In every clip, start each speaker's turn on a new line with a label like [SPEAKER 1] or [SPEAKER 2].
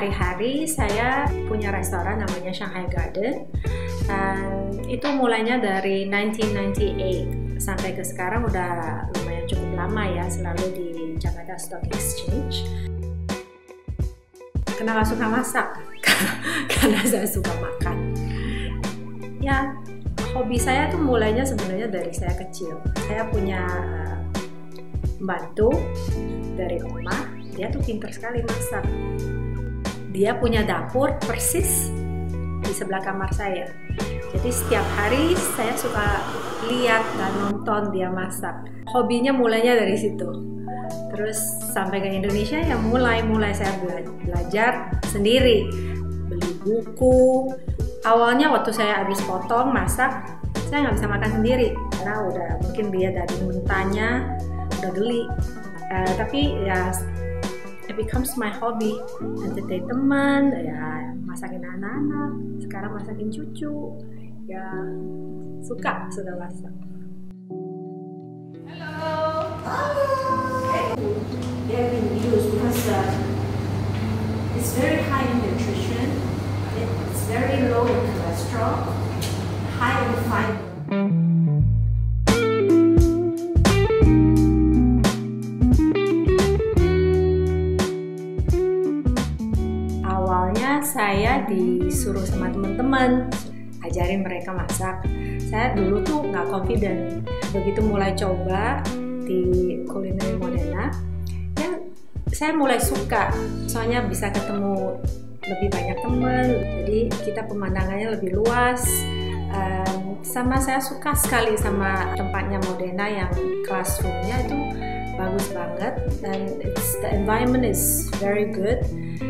[SPEAKER 1] sehari-hari saya punya restoran namanya Shanghai Garden. Itu mulainya dari 1998 sampai ke sekarang udah lumayan cukup lama ya, selalu di Jakarta Stock Exchange. Kenapa suka masak? Karena saya suka makan. Ya, hobi saya tuh mulainya sebenarnya dari saya kecil. Saya punya pembantu dari rumah, dia tuh pintar sekali masak. Dia punya dapur persis di sebelah kamar saya. Jadi setiap hari saya suka lihat dan nonton dia masak. Hobinya mulainya dari situ. Terus sampai ke Indonesia ya mulai saya belajar sendiri, beli buku. Awalnya waktu saya habis potong masak, saya nggak bisa makan sendiri karena udah mungkin dia dari mentahnya udah geli. Tapi ya it becomes my hobby, entertain teman, ya masakin anak-anak, sekarang masakin cucu, ya suka masak.
[SPEAKER 2] They have been used because it's very high in nutrition, it's very low in cholesterol, high in fiber.
[SPEAKER 1] Awalnya saya disuruh sama teman-teman ajarin mereka masak. Saya dulu tuh nggak confident. Begitu mulai coba di Culinaria Modena, ya saya mulai suka. Soalnya bisa ketemu lebih banyak teman, jadi kita pemandangannya lebih luas. Sama saya suka sekali sama tempatnya Modena yang classroomnya itu bagus banget dan the environment is very good.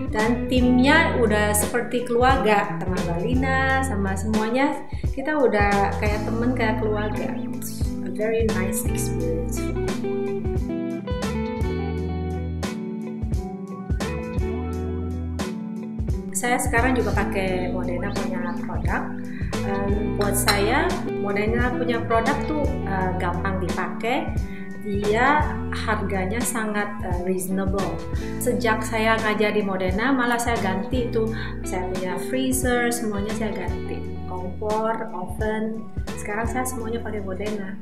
[SPEAKER 1] Dan timnya udah seperti keluarga, sama Mbak Lina, sama semuanya kita udah kayak temen, kayak keluarga. It's a very nice experience. Saya sekarang juga pakai Modena punya produk. Buat saya, Modena punya produk tuh gampang dipakai. Dia harganya sangat reasonable. Sejak saya ngajar di Modena, malah saya ganti tuh. Saya punya freezer, semuanya saya ganti. Kompor, oven, sekarang saya semuanya pakai Modena.